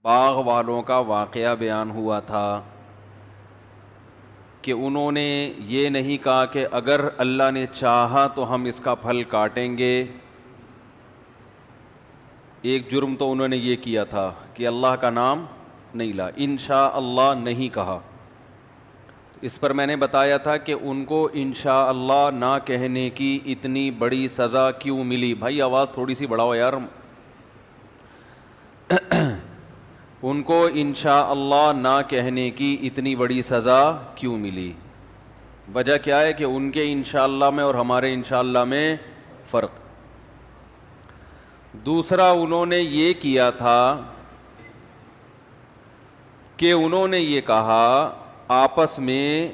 باغ والوں کا واقعہ بیان ہوا تھا کہ انہوں نے یہ نہیں کہا کہ اگر اللہ نے چاہا تو ہم اس کا پھل کاٹیں گے. ایک جرم تو انہوں نے یہ کیا تھا کہ اللہ کا نام نہیں لا، انشاءاللہ نہیں کہا. اس پر میں نے بتایا تھا کہ ان کو انشاءاللہ نہ کہنے کی اتنی بڑی سزا کیوں ملی. بھائی آواز تھوڑی سی بڑھاؤ یار. ان کو انشاءاللہ نہ کہنے کی اتنی بڑی سزا کیوں ملی؟ وجہ کیا ہے کہ ان کے انشاءاللہ میں اور ہمارے انشاءاللہ میں فرق. دوسرا انہوں نے یہ کیا تھا کہ انہوں نے یہ کہا آپس میں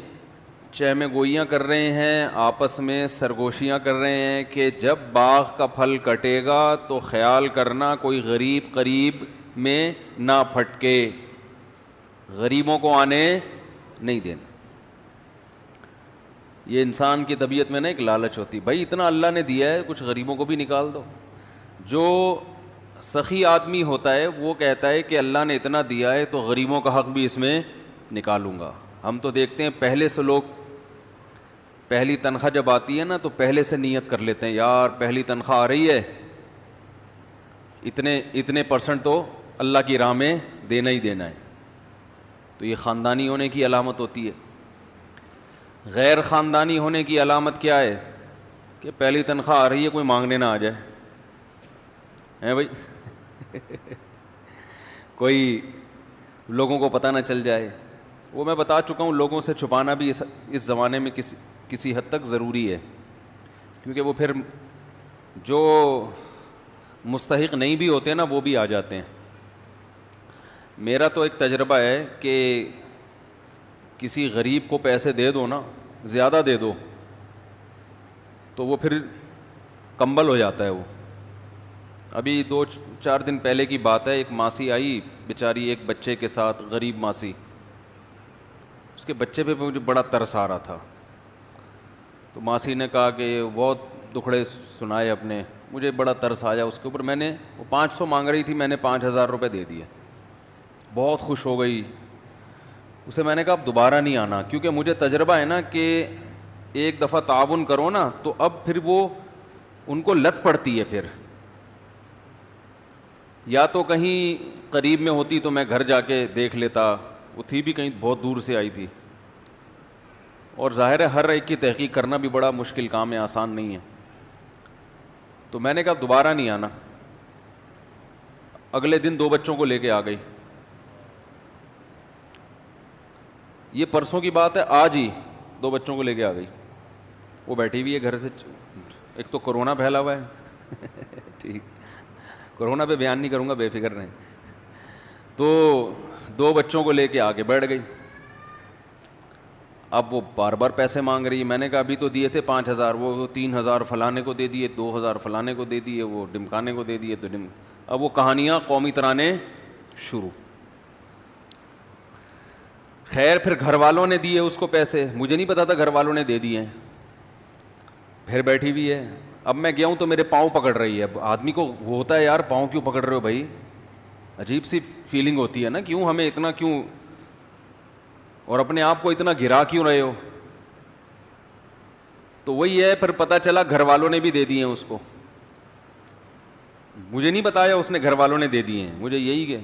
چہمے گوئیاں کر رہے ہیں، آپس میں سرگوشیاں کر رہے ہیں کہ جب باغ کا پھل کٹے گا تو خیال کرنا کوئی غریب قریب میں نہ پھٹکے، غریبوں کو آنے نہیں دینا. یہ انسان کی طبیعت میں نا ایک لالچ ہوتی، بھائی اتنا اللہ نے دیا ہے کچھ غریبوں کو بھی نکال دو. جو سخی آدمی ہوتا ہے وہ کہتا ہے کہ اللہ نے اتنا دیا ہے تو غریبوں کا حق بھی اس میں نکالوں گا. ہم تو دیکھتے ہیں پہلے سے لوگ پہلی تنخواہ جب آتی ہے نا تو پہلے سے نیت کر لیتے ہیں، یار پہلی تنخواہ آ رہی ہے اتنے پرسنٹ تو اللہ کی راہ میں دینا ہی دینا ہے. تو یہ خاندانی ہونے کی علامت ہوتی ہے. غیر خاندانی ہونے کی علامت کیا ہے؟ کہ پہلی تنخواہ آ رہی ہے کوئی مانگنے نہ آ جائے ہیں بھائی. کوئی لوگوں کو پتہ نہ چل جائے. وہ میں بتا چکا ہوں، لوگوں سے چھپانا بھی اس زمانے میں کسی حد تک ضروری ہے، کیونکہ وہ پھر جو مستحق نہیں بھی ہوتے نا وہ بھی آ جاتے ہیں. میرا تو ایک تجربہ ہے کہ کسی غریب کو پیسے دے دو نا، زیادہ دے دو تو وہ پھر کمبل ہو جاتا ہے. وہ ابھی 2-4 دن پہلے کی بات ہے، ایک ماسی آئی بیچاری ایک بچے کے ساتھ، غریب ماسی. اس کے بچے پہ مجھے بڑا ترس آ رہا تھا. تو ماسی نے کہا کہ بہت دکھڑے سنائے اپنے، مجھے بڑا ترس آیا اس کے اوپر. میں نے وہ 500 مانگ رہی تھی، میں نے 5,000 روپے دے دیے. بہت خوش ہو گئی. اسے میں نے کہا اب دوبارہ نہیں آنا، کیونکہ مجھے تجربہ ہے نا کہ ایک دفعہ تعاون کرو نا تو اب پھر وہ ان کو لت پڑتی ہے. پھر یا تو کہیں قریب میں ہوتی تو میں گھر جا کے دیکھ لیتا، وہ تھی بھی کہیں بہت دور سے آئی تھی. اور ظاہر ہے ہر ایک کی تحقیق کرنا بھی بڑا مشکل کام ہے، آسان نہیں ہے. تو میں نے کہا دوبارہ نہیں آنا. اگلے دن 2 بچوں کو لے کے آ گئی. یہ پرسوں کی بات ہے، آج ہی 2 بچوں کو لے کے آ گئی. وہ بیٹھی ہوئی ہے گھر سے. ایک تو کرونا پھیلا ہوا ہے ٹھیک، کرونا پہ بیان نہیں کروں گا، بے فکر رہیں. تو 2 بچوں کو لے کے آ کے بیٹھ گئی. اب وہ بار بار پیسے مانگ رہی ہے. میں نے کہا ابھی تو دیے تھے 5,000، وہ 3,000 فلانے کو دے دیے، 2,000 فلانے کو دے دیے، وہ ڈمکانے کو دے دیے. تو اب وہ کہانیاں قومی ترانے شروع. خیر پھر گھر والوں نے دیے اس کو پیسے، مجھے نہیں پتا تھا گھر والوں نے دے دیے ہیں. پھر بیٹھی ہوئی ہے. اب میں گیا ہوں تو میرے پاؤں پکڑ رہی ہے. اب آدمی کو وہ ہوتا ہے یار پاؤں کیوں پکڑ رہے ہو بھائی، عجیب سی فیلنگ ہوتی ہے نا، کیوں ہمیں اتنا کیوں، اور اپنے آپ کو اتنا گرا کیوں رہے ہو. تو وہی ہے، پھر پتہ چلا گھر والوں نے بھی دے دیے ہیں اس کو. مجھے نہیں بتایا اس نے، گھر والوں نے دے دیے ہیں مجھے یہی کہ.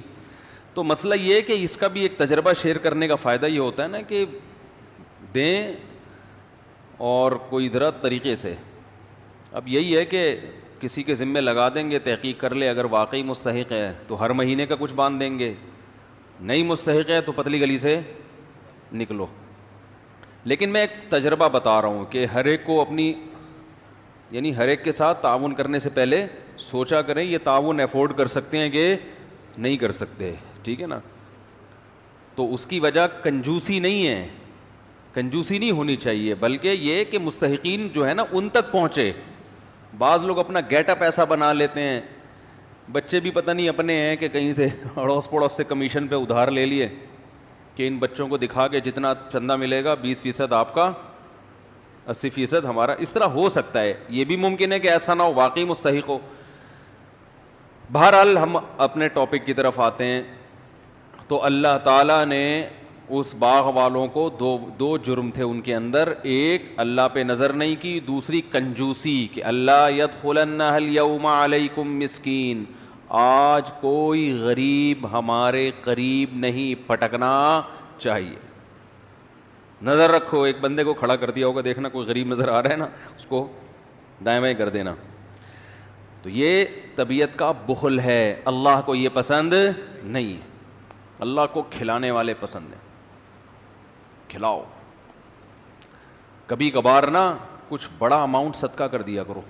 تو مسئلہ یہ ہے کہ اس کا بھی ایک تجربہ شیئر کرنے کا فائدہ یہ ہوتا ہے نا کہ دیں اور کوئی درست طریقے سے. اب یہی ہے کہ کسی کے ذمے لگا دیں گے، تحقیق کر لے، اگر واقعی مستحق ہے تو ہر مہینے کا کچھ باندھ دیں گے، نہیں مستحق ہے تو پتلی گلی سے نکلو. لیکن میں ایک تجربہ بتا رہا ہوں کہ ہر ایک کو اپنی، یعنی ہر ایک کے ساتھ تعاون کرنے سے پہلے سوچا کریں یہ تعاون افورڈ کر سکتے ہیں کہ نہیں کر سکتے. ٹھیک ہے نا. تو اس کی وجہ کنجوسی نہیں ہے، کنجوسی نہیں ہونی چاہیے، بلکہ یہ کہ مستحقین جو ہے نا ان تک پہنچے. بعض لوگ اپنا گیٹ اپ ایسا بنا لیتے ہیں، بچے بھی پتہ نہیں اپنے ہیں کہ کہیں سے اڑوس پڑوس سے کمیشن پہ ادھار لے لیے کہ ان بچوں کو دکھا کے جتنا چندہ ملے گا 20% آپ کا، 80% ہمارا. اس طرح ہو سکتا ہے، یہ بھی ممکن ہے کہ ایسا نہ ہو، واقعی مستحق ہو. بہرحال ہم اپنے ٹاپک کی طرف آتے ہیں. تو اللہ تعالیٰ نے اس باغ والوں کو دو جرم تھے ان کے اندر، ایک اللہ پہ نظر نہیں کی، دوسری کنجوسی کہ اللہ یدخلنہ الیوم علیکم مسکین، آج کوئی غریب ہمارے قریب نہیں پھٹکنا چاہیے. نظر رکھو، ایک بندے کو کھڑا کر دیا ہوگا، دیکھنا کوئی غریب نظر آ رہا ہے نا، اس کو دائیں بائیں کر دینا. تو یہ طبیعت کا بخل ہے، اللہ کو یہ پسند نہیں ہے. اللہ کو کھلانے والے پسند ہیں، کھلاؤ. کبھی کبھار نا کچھ بڑا اماؤنٹ صدقہ کر دیا کرو.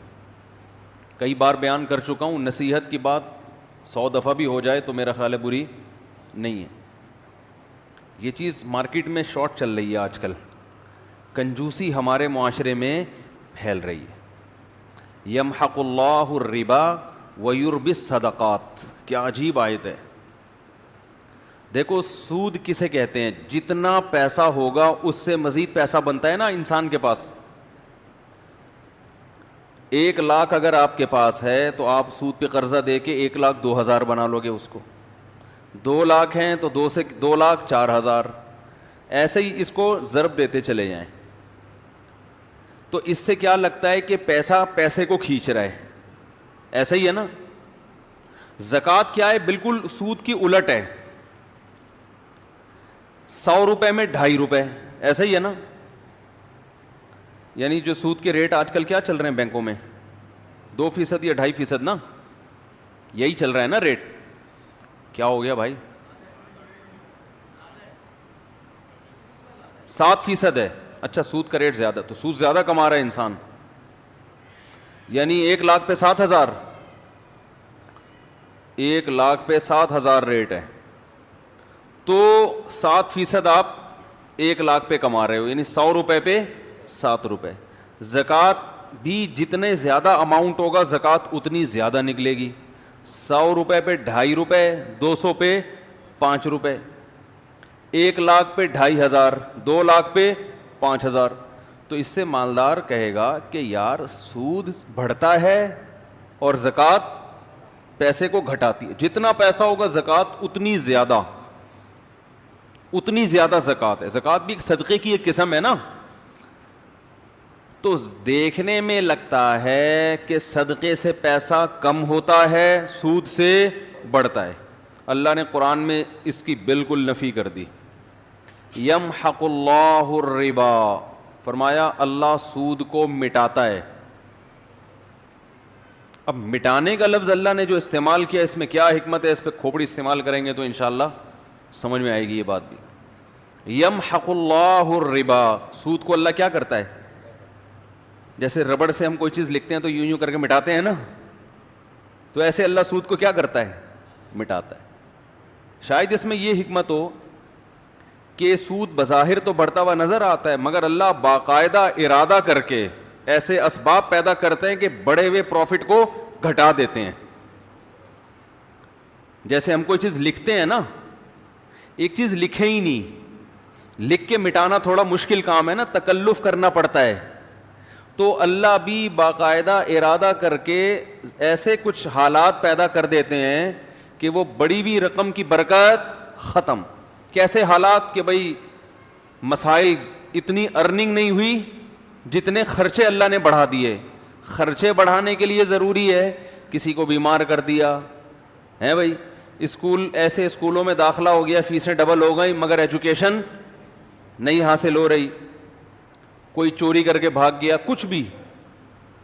کئی بار بیان کر چکا ہوں، نصیحت کی بات 100 دفعہ بھی ہو جائے تو میرا خیال ہے بری نہیں ہے. یہ چیز مارکیٹ میں شارٹ چل رہی ہے آج کل، کنجوسی ہمارے معاشرے میں پھیل رہی ہے. یمحق اللہ الربا ویربی الصدقات، کیا عجیب آیت ہے. دیکھو سود کسے کہتے ہیں؟ جتنا پیسہ ہوگا اس سے مزید پیسہ بنتا ہے نا انسان کے پاس. 1 لاکھ اگر آپ کے پاس ہے تو آپ سود پہ قرضہ دے کے 1,02,000 بنا لو گے اس کو. 2 لاکھ ہیں تو 2 سے 2,04,000، ایسے ہی اس کو ضرب دیتے چلے جائیں. تو اس سے کیا لگتا ہے کہ پیسہ پیسے کو کھینچ رہا ہے، ایسا ہی ہے نا. زکوٰۃ کیا ہے؟ بالکل سود کی الٹ ہے. 100 روپے میں 2.5 روپے، ایسا ہی ہے نا. یعنی جو سود کے ریٹ آج کل کیا چل رہے ہیں بینکوں میں، 2% یا 2.5% نا، یہی چل رہا ہے نا ریٹ. کیا ہو گیا بھائی؟ 7% ہے. اچھا سود کا ریٹ زیادہ، تو سود زیادہ کما رہا ہے انسان. یعنی 1 لاکھ پہ 7,000، 1 لاکھ پہ 7,000 ریٹ ہے، تو 7% آپ 1 لاکھ پہ کما رہے ہو، یعنی 100 روپے پہ 7 روپے. زکوٰۃ بھی جتنے زیادہ اماؤنٹ ہوگا زکوٰۃ اتنی زیادہ نکلے گی. 100 روپے پہ 2.5 روپے، 200 پہ 5 روپے، 1 لاکھ پہ 2,500، 2 لاکھ پہ 5,000. تو اس سے مالدار کہے گا کہ یار سود بڑھتا ہے اور زکوٰۃ پیسے کو گھٹاتی ہے. جتنا پیسہ ہوگا زکوٰۃ اتنی زیادہ زکوٰۃ ہے. زکوٰۃ بھی ایک صدقے کی ایک قسم ہے نا. تو دیکھنے میں لگتا ہے کہ صدقے سے پیسہ کم ہوتا ہے، سود سے بڑھتا ہے. اللہ نے قرآن میں اس کی بالکل نفی کر دی. یمحق اللہ الربا، فرمایا اللہ سود کو مٹاتا ہے. اب مٹانے کا لفظ اللہ نے جو استعمال کیا اس میں کیا حکمت ہے؟ اس پہ کھوپڑی استعمال کریں گے تو انشاءاللہ سمجھ میں آئے گی یہ بات بھی. یمحق اللہ الربا، سود کو اللہ کیا کرتا ہے؟ جیسے ربڑ سے ہم کوئی چیز لکھتے ہیں تو یوں کر کے مٹاتے ہیں نا، تو ایسے اللہ سود کو کیا کرتا ہے؟ مٹاتا ہے. شاید اس میں یہ حکمت ہو کہ سود بظاہر تو بڑھتا ہوا نظر آتا ہے، مگر اللہ باقاعدہ ارادہ کر کے ایسے اسباب پیدا کرتے ہیں کہ بڑے ہوئے پروفٹ کو گھٹا دیتے ہیں. جیسے ہم کوئی چیز لکھتے ہیں نا، ایک چیز لکھے ہی نہیں، لکھ کے مٹانا تھوڑا مشکل کام ہے نا، تکلف کرنا پڑتا ہے. تو اللہ بھی باقاعدہ ارادہ کر کے ایسے کچھ حالات پیدا کر دیتے ہیں کہ وہ بڑی ہوئی رقم کی برکت ختم. کیسے حالات؟ کہ بھائی مسائل اتنی ارننگ نہیں ہوئی جتنے خرچے اللہ نے بڑھا دیے. خرچے بڑھانے کے لیے ضروری ہے کسی کو بیمار کر دیا ہے بھائی، اسکول ایسے اسکولوں میں داخلہ ہو گیا، فیسیں ڈبل ہو گئی مگر ایجوکیشن نہیں حاصل ہو رہی. کوئی چوری کر کے بھاگ گیا، کچھ بھی،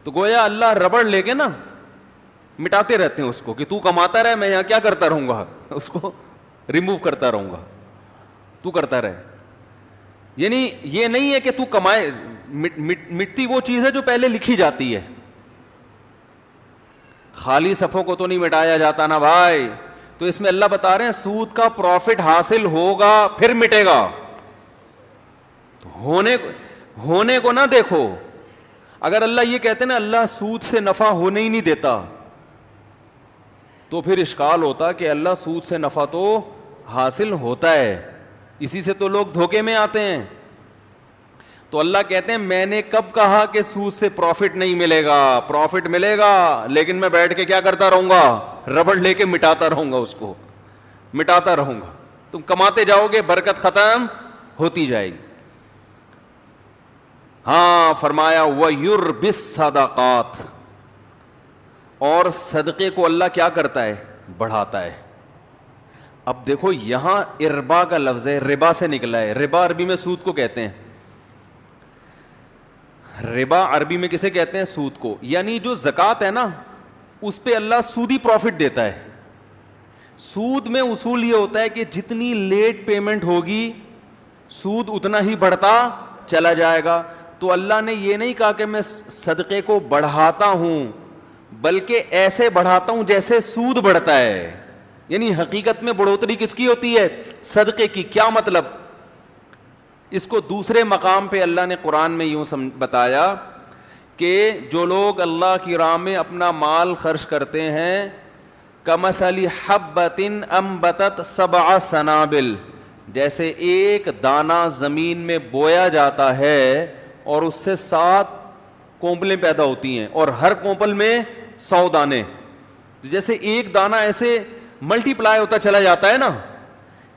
تو گویا اللہ ربڑ لے کے نا مٹاتے رہتے ہیں اس کو کہ تو کماتا رہے، میں یہاں کیا کرتا رہوں گا، اس کو ریموو کرتا رہوں گا، تو کرتا رہے. یعنی یہ نہیں ہے کہ تو کمائے، مٹتی وہ چیز ہے جو پہلے لکھی جاتی ہے. خالی صفوں کو تو نہیں مٹایا جاتا نا بھائی. تو اس میں اللہ بتا رہے ہیں سود کا پروفٹ حاصل ہوگا پھر مٹے گا. تو ہونے کو نہ دیکھو. اگر اللہ یہ کہتے نا اللہ سود سے نفع ہونے ہی نہیں دیتا تو پھر اشکال ہوتا کہ اللہ سود سے نفع تو حاصل ہوتا ہے، اسی سے تو لوگ دھوکے میں آتے ہیں. تو اللہ کہتے ہیں میں نے کب کہا کہ سود سے پروفٹ نہیں ملے گا؟ پروفٹ ملے گا، لیکن میں بیٹھ کے کیا کرتا رہوں گا؟ ربڑ لے کے مٹاتا رہوں گا، اس کو مٹاتا رہوں گا. تو تم کماتے جاؤ گے برکت ختم ہوتی جائے گی. ہاں فرمایا وَيُرْبِِ الصَّدَقَاتِ, اور صدقے کو اللہ کیا کرتا ہے؟ بڑھاتا ہے. اب دیکھو یہاں اربا کا لفظ ہے, ربا سے نکلا ہے. ربا عربی میں سود کو کہتے ہیں. ربا عربی میں کسے کہتے ہیں؟ سود کو. یعنی جو زکوٰۃ ہے نا اس پہ اللہ سودی پروفٹ دیتا ہے. سود میں اصول یہ ہوتا ہے کہ جتنی لیٹ پیمنٹ ہوگی سود اتنا ہی بڑھتا چلا جائے گا. تو اللہ نے یہ نہیں کہا کہ میں صدقے کو بڑھاتا ہوں, بلکہ ایسے بڑھاتا ہوں جیسے سود بڑھتا ہے. یعنی حقیقت میں بڑھوتری کس کی ہوتی ہے؟ صدقے کی. کیا مطلب؟ اس کو دوسرے مقام پہ اللہ نے قرآن میں یوں بتایا کہ جو لوگ اللہ کی راہ میں اپنا مال خرچ کرتے ہیں کمثل حبۃ انبتت سبع سنابل, جیسے ایک دانہ زمین میں بویا جاتا ہے اور اس سے 7 کونپلیں پیدا ہوتی ہیں اور ہر کونپل میں 100 دانے. جیسے ایک دانہ ایسے ملٹی پلائی ہوتا چلا جاتا ہے نا,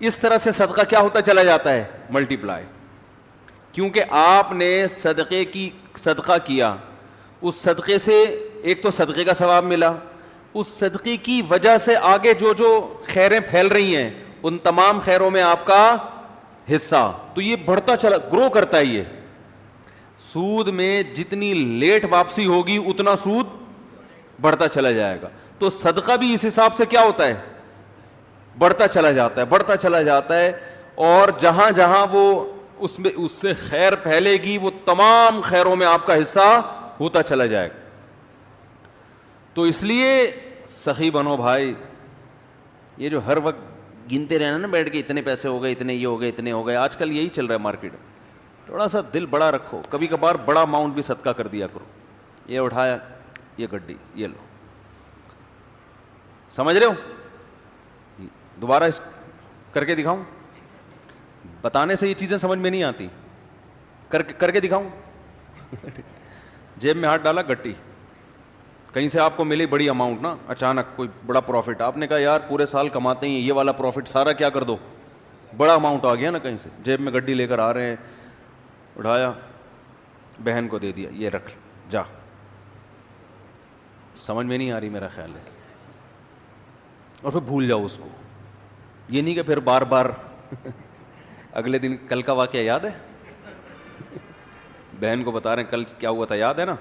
اس طرح سے صدقہ کیا ہوتا چلا جاتا ہے؟ ملٹی پلائی. کیونکہ آپ نے صدقہ کیا, اس صدقے سے ایک تو صدقے کا ثواب ملا, اس صدقے کی وجہ سے آگے جو جو خیریں پھیل رہی ہیں ان تمام خیروں میں آپ کا حصہ. تو یہ بڑھتا چلا, گرو کرتا ہے. یہ سود میں جتنی لیٹ واپسی ہوگی اتنا سود بڑھتا چلا جائے گا. تو صدقہ بھی اس حساب سے کیا ہوتا ہے؟ بڑھتا چلا جاتا ہے, بڑھتا چلا جاتا ہے. اور جہاں جہاں وہ اس سے خیر پھیلے گی وہ تمام خیروں میں آپ کا حصہ ہوتا چلا جائے گا. تو اس لیے سخی بنو بھائی. یہ جو ہر وقت گنتے رہنا نا بیٹھ کے اتنے پیسے ہو گئے, اتنے یہ ہو گئے, اتنے ہو گئے, آج کل یہی چل رہا ہے مارکیٹ میں. تھوڑا سا دل بڑا رکھو, کبھی کبھار بڑا اماؤنٹ بھی صدقہ کر دیا کرو. یہ اٹھایا, یہ گڈی, یہ لو. سمجھ رہے ہو؟ دوبارہ اس کر کے دکھاؤں؟ بتانے سے یہ چیزیں سمجھ میں نہیں آتی, کر کے دکھاؤں؟ جیب میں ہاتھ ڈالا, گٹی کہیں سے آپ کو ملی بڑی اماؤنٹ نا, اچانک کوئی بڑا پروفٹ, آپ نے کہا یار پورے سال کماتے ہیں یہ والا پروفٹ سارا کیا کر دو, بڑا اماؤنٹ آ گیا نا کہیں سے, جیب میں گڈی لے کر آ رہے ہیں, اٹھایا, بہن کو دے دیا, یہ رکھ جا. سمجھ میں نہیں آ رہی میرا خیال ہے. اور پھر بھول جاؤ اس کو. یہ نہیں کہ پھر بار بار اگلے دن کل کا واقعہ یاد ہے, بہن کو بتا رہے ہیں کل کیا ہوا تھا, یاد ہے نا؟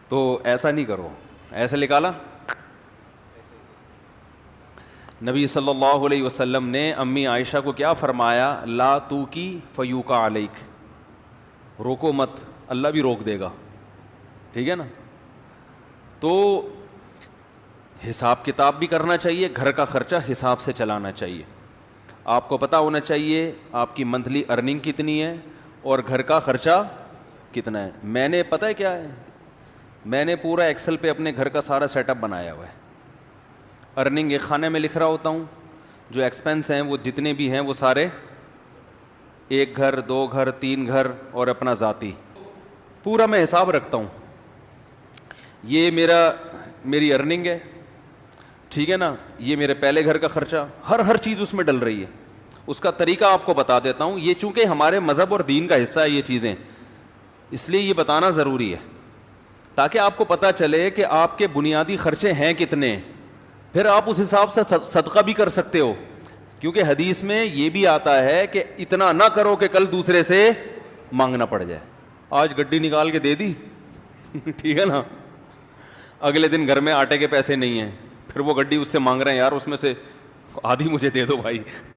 تو ایسا نہیں کرو. ایسے نکالا. نبی صلی اللہ علیہ وسلم نے امی عائشہ کو کیا فرمایا؟ لا تو کی فیوکا علیک, روکو مت, اللہ بھی روک دے گا. ٹھیک ہے نا؟ تو حساب کتاب بھی کرنا چاہیے, گھر کا خرچہ حساب سے چلانا چاہیے. آپ کو پتہ ہونا چاہیے آپ کی منتھلی ارننگ کتنی ہے اور گھر کا خرچہ کتنا ہے. میں نے پتہ ہے کیا ہے, میں نے پورا ایکسل پہ اپنے گھر کا سارا سیٹ اپ بنایا ہوا ہے. ارننگ ایک خانے میں لکھ رہا ہوتا ہوں, جو ایکسپنس ہیں وہ جتنے بھی ہیں وہ سارے, 1 گھر 2 گھر 3 گھر اور اپنا ذاتی, پورا میں حساب رکھتا ہوں. یہ میری ارننگ ہے, ٹھیک ہے نا, یہ میرے پہلے گھر کا خرچہ, ہر چیز اس میں ڈل رہی ہے. اس کا طریقہ آپ کو بتا دیتا ہوں. یہ چونکہ ہمارے مذہب اور دین کا حصہ ہے یہ چیزیں, اس لیے یہ بتانا ضروری ہے تاکہ آپ کو پتہ چلے کہ آپ کے بنیادی خرچے ہیں کتنے. پھر آپ اس حساب سے صدقہ بھی کر سکتے ہو, کیونکہ حدیث میں یہ بھی آتا ہے کہ اتنا نہ کرو کہ کل دوسرے سے مانگنا پڑ جائے. آج گڈی نکال کے دے دی, ٹھیک ہے نا, اگلے دن گھر میں آٹے کے پیسے نہیں ہیں, پھر وہ گڈی اس سے مانگ رہے ہیں, یار اس میں سے آدھی مجھے دے دو بھائی.